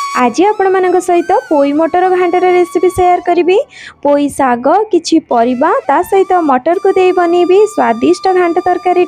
आज आपण मानक सहित पोई मटर घांटर रेसिपी शेयर करी। पोई साग किछि परिबा ता सहित मटर को दे बनैबी स्वादिष्ट घांट तरकारी।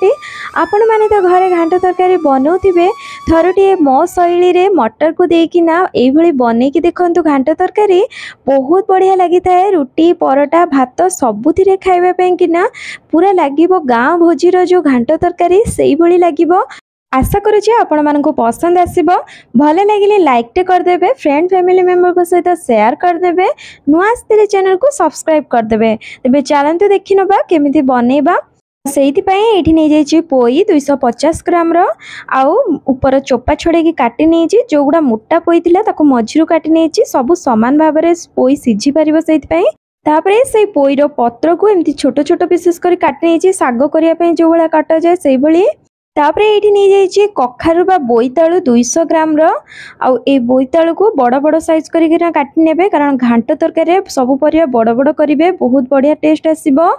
आपण माने तो घरे घांट तरकारी बनाउथिबे थरटिए मो शैली रे मटर को देकिना एभली बनै कि देखंतु घांट तरकारी बहुत बढ़िया लगी थाए। रुटी परोटा भात सबुथिरे खाइबा पे किना पूरा लागिबो गाँ भोजीर जो घांट तरकारी सेही भली लागिबो। आशा करुचे आपण मानकु पसंद आसीबो। भले लागिले लाइक टे कर देबे, फ्रेंड फैमिली मेंबर को सहित शेयर कर देबे, नुआ आस्ते चैनल को सब्सक्राइब कर देबे। तबे चलंतु देखिनबा केमिति बनेबा। सेहिति पई एठी नै जायछि पोई 250 ग्राम रो आउ ऊपर चोपा छोड़े की काटी नेछि। जोगुडा मोटा पोई थिला ताको मझिरु काटी नेछि। सब समान भाबरे पोई सिझी परिबो। सेहिति पई तापरे से पोईर पत्र को एमति छोटो छोटो पीसेस करी काटी नेछि। साग करिया पई जो भला काटा जाय सेही भली। तापरे एठी नै जायछि कखारु बा बोईताळु 200 ग्राम रो आउ ए बोईताळु को बड़ बड़ साइज करी के काटी नेबे, कारण घांट तरकारी सब परिया बड़ बड़ करिवे बहुत बढ़िया टेस्ट आसीबो।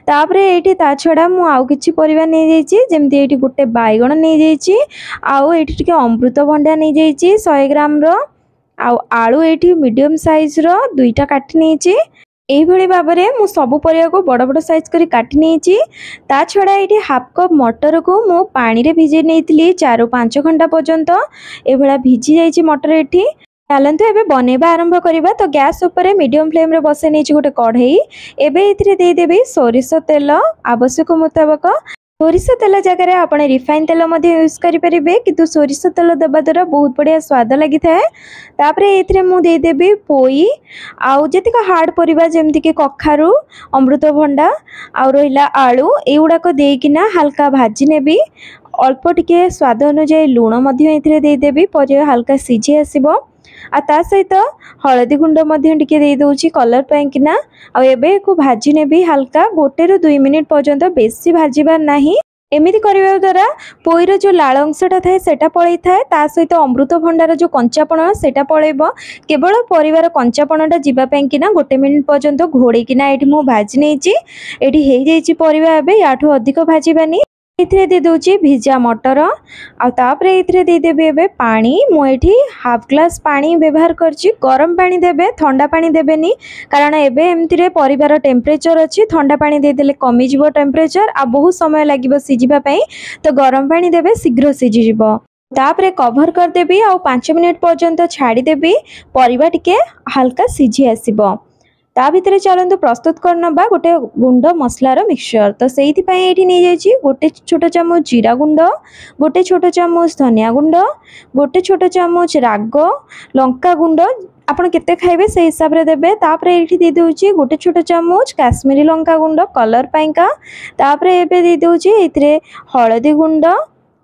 तापरे एठी ता छडा मु आउ किछि परिवा नै जायछि, जेमति एठी गुटे बायगण नै जायछि, आउ एठी टिके अमृतभंडा नै जायछि 100 ग्राम रो, आउ आलू एठी मीडियम साइज रो दुईटा काटी नेछि। एभली भाबरे मु सब परिया को बड़ बड़ साइज करी काटी नेछि। ता छडा एठी हाफ कप मटर को मु पानी रे भिजे नेइथिली 4-5 घंटा पर्यंत। एभला भिजी जाइछि मटर एठी। चलंतु एबे बनेबा आरंभ करिबा। तो गैस ऊपर मीडियम फ्लेम रे बसे नेछि गोटे कढ़ई। एबे एथिरे देई देबे सोरिष तेल आवश्यक मुताबिक। सोरिष तेल जगह रे आपण रिफाइन तेल मध्ये यूज करि परिबे, किंतु सोरिष तेल देबा द्वारा बहुत बढ़िया स्वाद लागि थाए। तापरे एथिरे मु देई देबी पोई आउ जतिक हार्ड परिबा जेमति के कखारु अमृतभंडा आउ रहिला आलू एउडा को देकिना हल्का भाजी नेबी। अल्प टिके स्वाद अनुसार लूण मध्ये एथिरे देई देबी। परिया हल्का सिझी आसीबो। आ ता सहित हळदी गुंड मध्ये टिके देई दोछि कलर पय किना। आ एबे को भाजी नेबी हल्का 1 ରୁ 2 मिनिट पर्यंत, बेसी भाजीबा नाही। एमिति करिबा द्वारा पोईर जो लाल अंशटा थाए सेटा पळै थाए, ता सहित अमृतभंडार जो कंचापण सेटा पळैबो। केवल परिवार कंचापणटा जिबा पय किना 1 मिनिट पर्यंत घोड़े किना एठी मु भाजी नेछि। एठी हेई जाइछि परिवा। एबे याठू अधिक भाजीबानी। एथिरे दे दोछि भिजा मटर आ तापरे एथिरे दे देबे एबे पानी। मु एठी हाफ ग्लास पानी व्यवहार करछि। गरम पानी देबे, ठंडा पानी देबेनी, कारण एबे एमतिरे परिवार टेम्परेचर अछि। ठंडा पानी दे देले कमी जिवो टेम्परेचर आ बहुत समय लागिवो सिझिबा पई। तो गरम पानी देबे शीघ्र सिझि जिवो। तापरे कवर कर देबी आ 5 मिनिट पर्यंत छाड़ी देबी। परिवा टिके हल्का सिझी आसीबो। ता भितरे चलंतु प्रस्तुत करनबा गोटे गुंड मसलार मिक्सचर। तो सेहिति पई एठी नै जायछि गोटे छोटो चामच जीरा गुंड, गोटे छोटो चामच धनिया गुंड, गोटे छोटो चामच राग लंका गुंड। आपण केते खाइबे से हिसाब रे देबे। तापरे एठी दे दोछि गोटे छोटो चामच काश्मीरी लंका गुंड कलर पाइका। तापरे एबे दे दोछि एथिरे हळदी गुंड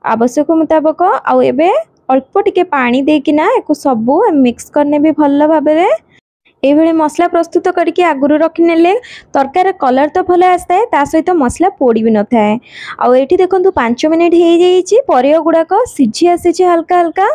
आवश्यक मुताबिक। आ एबे अल्प टिके पानी देकिना एको सबु मिक्स करने भी भल भाबरे। एभली मसला प्रस्तुत करके आगुरु रखिनेले तरकार कलर तो भल आसताए, ता सहित मसला पोड़ी भी न थाए। आउ एठी देखंतु 5 मिनिट हे जाइछि। परिया गुडाक सिझी आसीछि हल्का हल्का।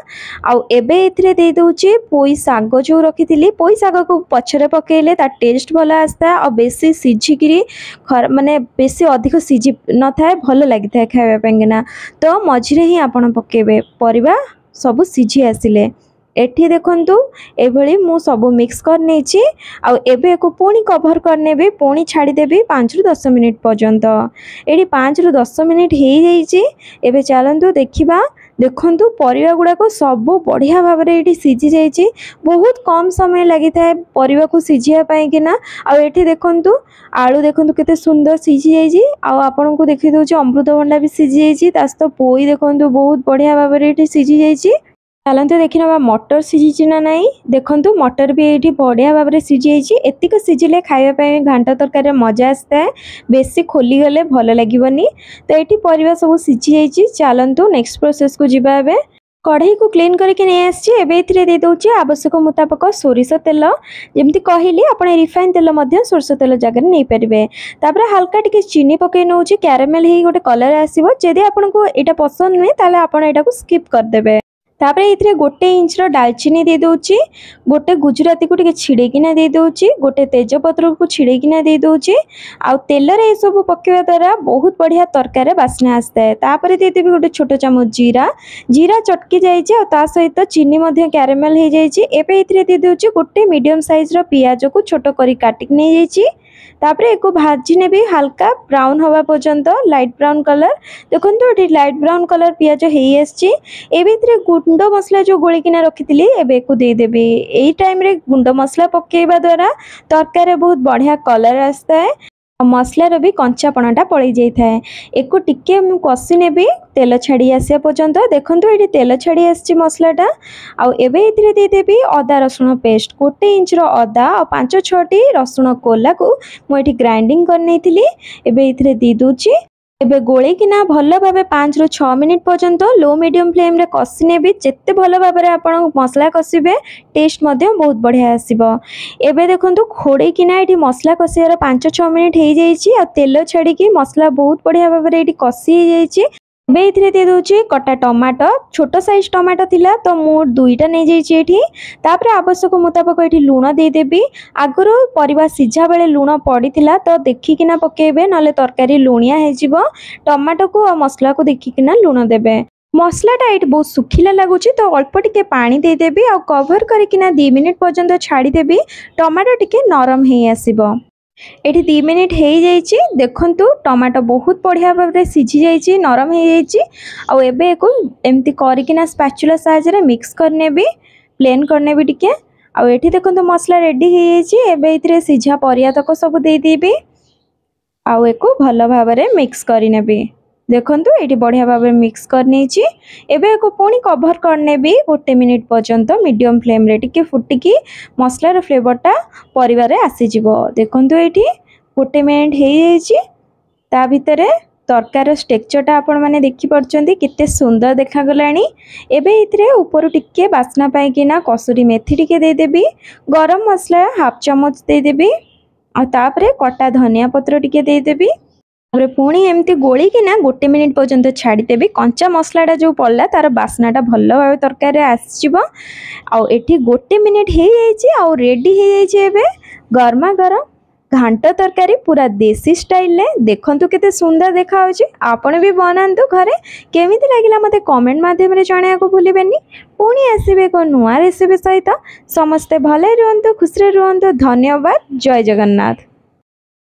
आउ एबे एथिरे दे दोछि पोई साग जो रखिथिली। पोई साग को पछरे पकेइले ता टेस्ट भल आसता आ बेसी सिझिकिरी माने बेसी अधिक सिझी न थाए, भल लागि थाए खाइबा पेंगना। तो मझिरे ही आपण पकेबे परिबा सब सिझी आसिले। एठी देखंतु एभली मु सब मिक्स कर नेछि। आ एबे को पुणी कवर करने भी पुणी छाड़ी देबी 5 ରୁ 10 मिनिट पर्यंत। एठी 5 ରୁ 10 मिनिट हे जाइछि। एबे चलंतु देखिबा। देखंतु परिवा गुडा को सब बढ़िया भाव में ये सिझी जाइए। बहुत कम समय लगी था परिवा को सिझिया किना। आ एठी देखंतु आलू देखंतु केते सुंदर सिझी जाइए। आपन को देखि दउछि अमृतभंडा भी सिझी जाइए। ता सहित पोई देखंतु बहुत बढ़िया भाव में ये सिझी जाइए। चलते देखना मटर सिझी ना नाई। देखंतु मटर भी ये बढ़िया भाव में सिझी जाइए। एतिक सिझिले खाइबा घांट तरकारी मजा आसता है। बेसी खोली गले भल लगिबनी। तो ये परिवा सब सिझी जाइए। चलतु नेक्स्ट प्रोसेस को जीवा। एबे कढ़ई को क्लीन करके नहीं आसी। एबे एथिरे दे दोछि आवश्यक मुताबिक सोरिष तेल। जेमती कहली आपण रिफाइन तेल मध्य सोरिष तेल जगह नहीं पारे। तापर हल्का टिके चीनी पकई नौछि। कैरामेल ही गोटे कलर आसीबो। जदि आपन को एटा पसंद नुहे ताले आपण एटा को स्किप कर देबे। तापर ये गोटे इंचर डालचीनी दे दूची, गोटे गुजराती को छिड़ेकिना दे दूची, गोटे तेजपत्र को छिड़ेकिना दे दूची। आउ तेल रे सब पकेवा द्वारा बहुत बढ़िया तरकारी बास्ना आसता है। तापर देदेवी गोटे छोट चामच जीरा, जीरा चटकी जाइए ता सहित चीनी मध्य कैरेमेल हो जाइए। एबे इथिरे दे दूची गोटे मीडियम साइज रो पियाज को छोट करी काटिक नहीं जाइए। तापर एक भाजी ने भी हल्का ब्राउन हवा पर्यंत लाइट ब्राउन कलर। देखो ये लाइट ब्राउन कलर पियाज हो गुंड मसला जो गोलिकिना रखी एबे को देदेवी। यही टाइम रे गुंड मसला पकेवा द्वारा तरकारी बहुत बढ़िया कलर आसता है, मसलार भी कंचापणाटा पड़े जाए। एक टिके कषि नेबी तेल छाड़ी आसा पर्यंत। देखो ये तेल छाड़ी आसी मसलाटा। आबे देदेवी अदा रसुण पेस्ट, गोटे इंचर अदा और 5-6 रसुण कोला को मुझे ग्राइंडिंग करनी थी। एबे दी दूची। एबे गोलेकिना भल भाव 5 ରୁ 6 मिनिट पर्यंत लो मीडियम फ्लेम रे कषि नेबी। जिते भल भाव आपण मसला कषिबे टेस्ट मध्य बहुत बढ़िया आसीबो। एबे देखंतु खोड़ेकिना ये मसला कषियार 5-6 मिनिट हो जाइए। आ तेल छाड़ी मसला बहुत बढ़िया भाव में ये कषि हो जाइए। एबे दे दूची कटा टमाटो, छोट साइज टमाटो थिला तो मु 2टा नहीं जाइए। तापर आवश्यक मुताबक ये लुण देदेवी। आगु परिवा सिझा बेले लुण पड़ीला तो देखिकिना पकेबे, नले तरकारी लुणिया हो। टमाटो को और मसला को देखिकिना लुण देबे। मसलाटा ये बहुत सुखिला लगुच तो अल्प टिके पानी देदेवी और कवर करकिना 2 मिनिट पर्यंत छाड़ीदेवी। टमाटो टिके नरम हो आसीबो। ये 2 मिनिट हो जाइए। देखंतु टमाटो बहुत बढ़िया भाव में सीझी जाइए, नरम हो जाइए। एबे को एमती करकिना स्पैचुला साहाय्य मिक्स करने भी, प्लेन करने भी टिके। ये देखंतु मसला रेडी हो जाइए। एबे इथिरे सीझा परिया तक सब देदेवी। आउ एको भल भाव में मिक्स करनेबी। देखंतु ये बढ़िया भाव में मिक्स करनी। एबे को पुणी कवर करने भी 1 मिनिट पर्यंत मीडियम फ्लेम रे टिके फुटिकी मसलार फ्लेवरटा परिवार आसीजिवो। देखंतु ये 1 मिनिट हो जाइए। ता भितर तरकार टेक्चरटा आपण माने देखि परचंती केते सुंदर देखा गलानी। एबे इथिरे ऊपर टिके बास्ना पाइकिना कसूरी मेथी टिके देदेवी, गरम मसला 1/2 चम्मच देदेवी। आ तापरे कटा धनिया पत्र टिके देदेवी। पुणी एमती गोलिकिना 1 मिनिट पर्यंत छाड़ीदेवी। कंचा मसलाटा जो पड़ला तार बास्नाटा भल भाव तरकारी आसजिवो। आउ एठी 1 मिनिट हो जाइए। आउ रेडी हो जाइए एबे गरमा गरम घांट तरकारी पूरा देसी स्टाइल ले। देखंतु केते सुंदर देखा होची। आपण भी बनांतु घरे। केमिति लागिला मते कमेंट माध्यम रे जणाया को भूलिबेनी। पुणी आसीबे को नुआ रेसिपी सहित। समस्ते भले रुहंतु, खुशी रुहंतु। धन्यवाद। जय जगन्नाथ।